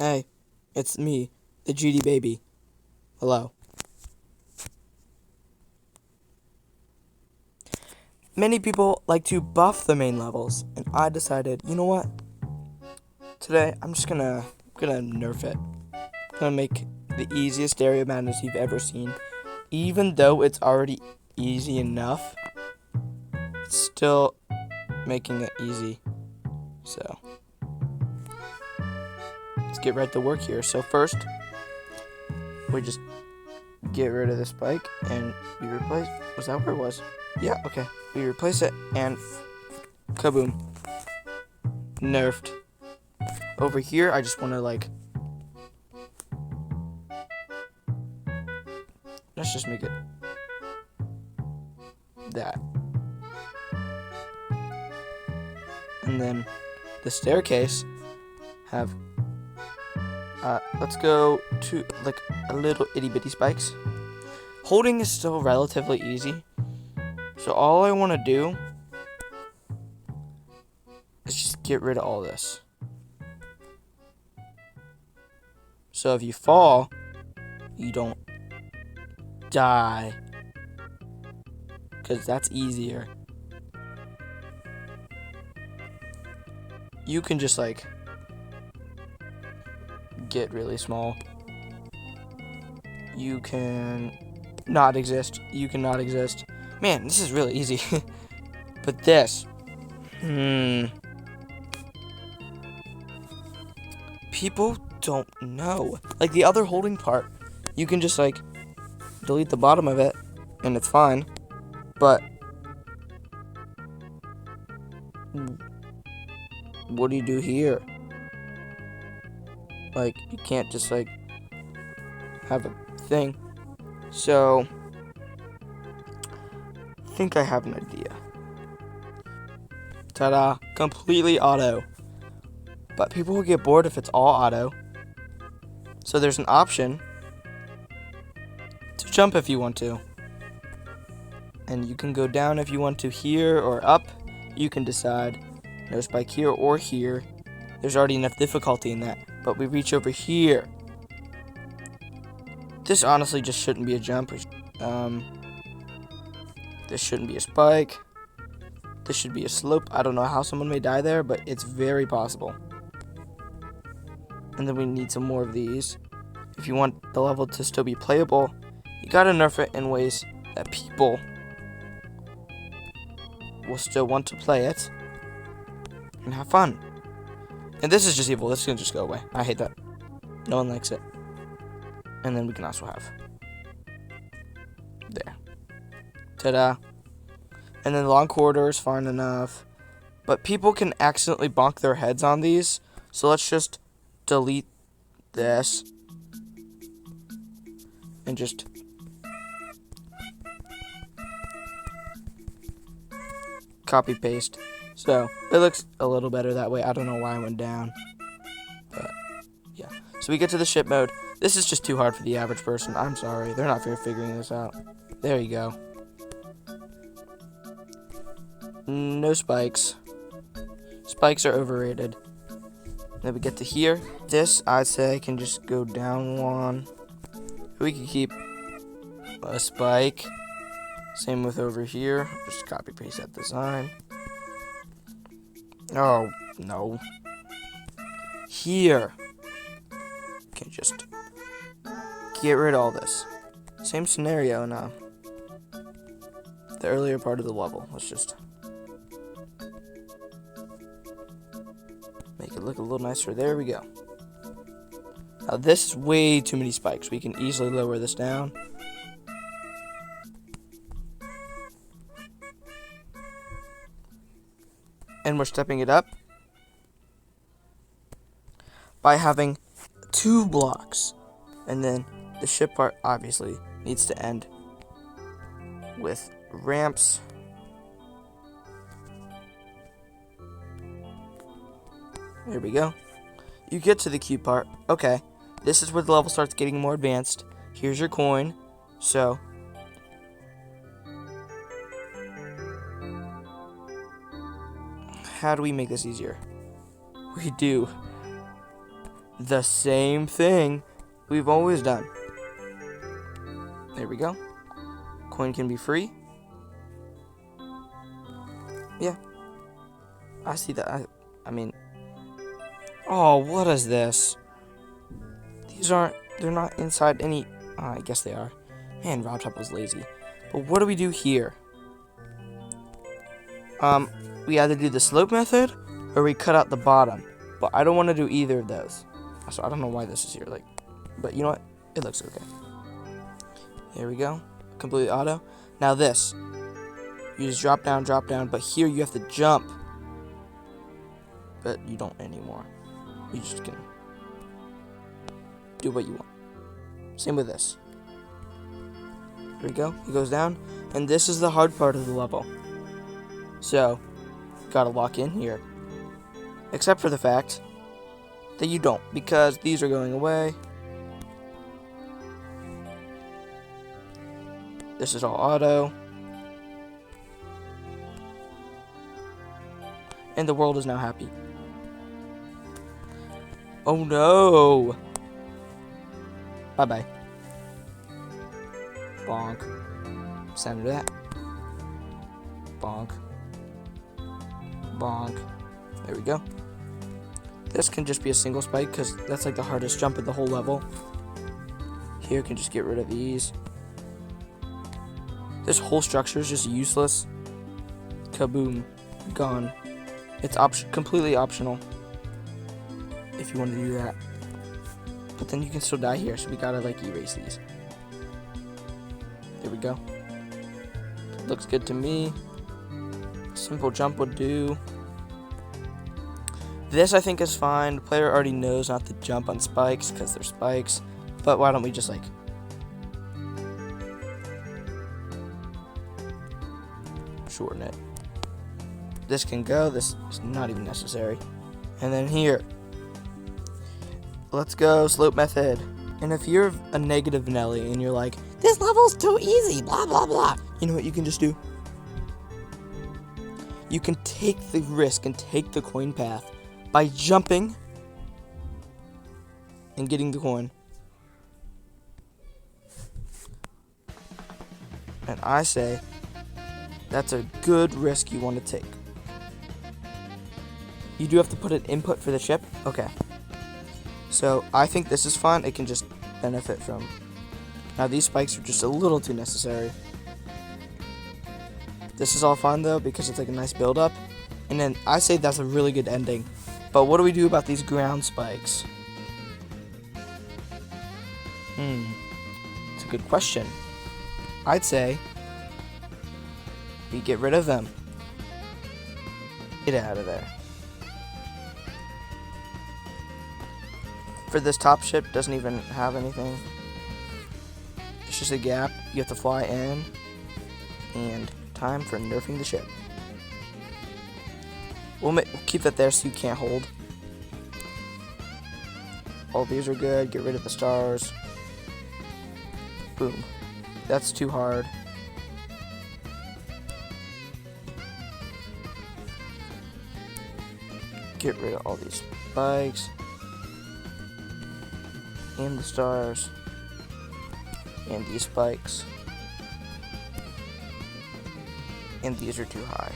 Hey, it's me, the GD baby. Hello. Many people like to buff the main levels, and I decided, you know what? Today I'm just gonna nerf it. Gonna make the easiest area of madness you've ever seen. Even though it's already easy enough, it's still making it easy. So let's get right to work here. So first, we just get rid of the spike and we replace. Was that where it was? Yeah. Okay. We replace it and kaboom, nerfed. Over here, I just want to let's just make it that. And then the staircase have, let's go to a little itty bitty spikes. Holding is still relatively easy. So all I want to do is just get rid of all this. So if you fall, you don't die. Because that's easier. You can just get really small. You can not exist. You cannot exist. Man, this is really easy. But this, people don't know. Like the other holding part, you can just delete the bottom of it and it's fine. But what do you do here? You can't just have a thing. So I think I have an idea. Ta-da, completely auto. But people will get bored if it's all auto. So there's an option to jump if you want to. And you can go down if you want to here or up. You can decide no spike here or here. There's already enough difficulty in that. But we reach over here. This honestly just shouldn't be a jump. This shouldn't be a spike. This should be a slope. I don't know how someone may die there, but it's very possible. And then we need some more of these. If you want the level to still be playable, you gotta nerf it in ways that people will still want to play it and have fun. And this is just evil. This is gonna just go away. I hate that. No one likes it. And then we can also have there. Ta-da. And then the long corridor is fine enough. But people can accidentally bonk their heads on these. So let's just delete this. And just copy paste. So it looks a little better that way. I don't know why I went down. But yeah. So we get to the ship mode. This is just too hard for the average person. I'm sorry. They're not figuring this out. There you go. No spikes. Spikes are overrated. Then we get to here. This, I'd say, I can just go down one. We can keep a spike. Same with over here. Just copy paste that design. Oh, no. Here. Can just get rid of all this. Same scenario now. The earlier part of the level. Let's just make it look a little nicer. There we go. Now this is way too many spikes. We can easily lower this down. And we're stepping it up by having 2 blocks. And then the ship part obviously needs to end with ramps. There we go. You get to the cube part. Okay, this is where the level starts getting more advanced. Here's your coin. So how do we make this easier? We do the same thing we've always done. There we go. Coin can be free. Yeah. I see that. I mean... Oh, what is this? They're not inside any... I guess they are. Man, RobTop was lazy. But what do we do here? We either do the slope method, or we cut out the bottom. But I don't want to do either of those. So I don't know why this is here. But you know what? It looks okay. There we go. Completely auto. Now this. You just drop down, but here you have to jump. But you don't anymore. You just can do what you want. Same with this. There we go. It goes down. And this is the hard part of the level. So, gotta lock in here. Except for the fact that you don't, because these are going away. This is all auto. And the world is now happy. Oh no! Bye-bye. Bonk. Center that. Bonk. Bonk. There we go. This can just be a single spike, because that's like the hardest jump in the whole level. Here can just get rid of these. This whole structure is just useless. Kaboom. Gone. It's completely optional if you want to do that. But then you can still die here, so we gotta like erase these. There we go. Looks good to me. Simple jump would do. This I think is fine. The player already knows not to jump on spikes because they're spikes. But why don't we just like shorten it. This can go. This is not even necessary. And then here. Let's go slope method. And if you're a negative Nelly and you're like, this level's too easy, blah, blah, blah. You know what you can just do? You can take the risk and take the coin path by jumping and getting the coin. And I say, that's a good risk you want to take. You do have to put an input for the chip. Okay. So I think this is fun. It can just benefit from. Now these spikes are just a little too necessary. This is all fun though because it's like a nice build up. And then I say that's a really good ending. But what do we do about these ground spikes? It's a good question. I'd say we get rid of them. Get out of there. For this top ship, doesn't even have anything. It's just a gap. You have to fly in. And time for nerfing the ship. We'll keep that there so you can't hold. All these are good. Get rid of the stars. Boom. That's too hard. Get rid of all these spikes. And the stars. And these spikes. And these are too high.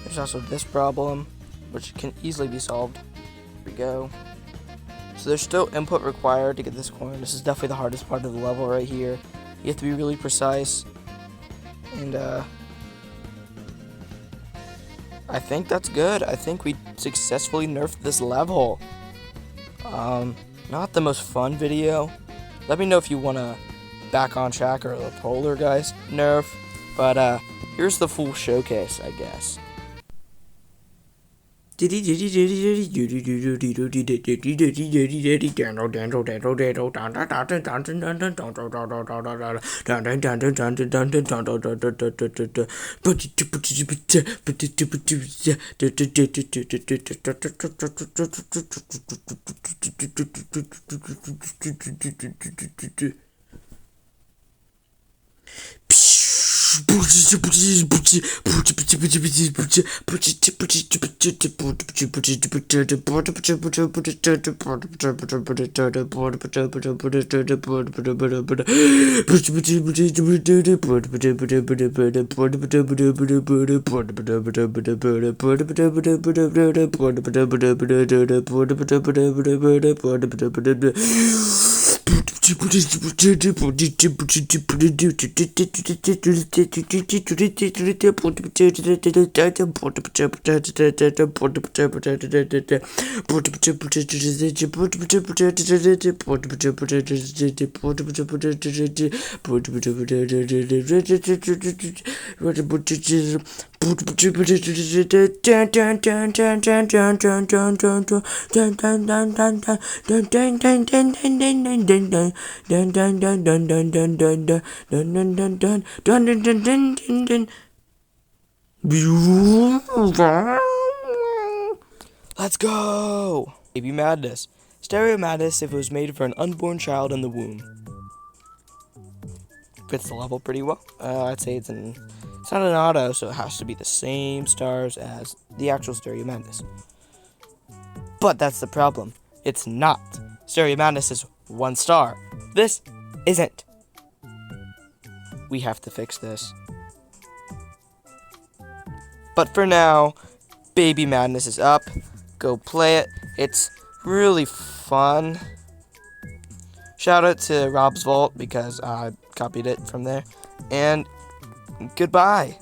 There's also this problem, which can easily be solved. Here we go. So there's still input required to get this coin. This is definitely the hardest part of the level right here. You have to be really precise. And I think that's good. I think we successfully nerfed this level. Not the most fun video. Let me know if you want to back on track or the polar guys nerf. But here's the full showcase, I guess. Let's go! Baby Madness. Stereo Madness if it was made for an unborn child in the womb. Fits the level pretty well. I'd say it's not an auto, so it has to be the same stars as the actual Stereo Madness. But that's the problem. It's not. Stereo Madness is 1 star. This isn't. We have to fix this. But for now, Baby Madness is up. Go play it. It's really fun. Shout out to Rob's Vault because I copied it from there. And goodbye.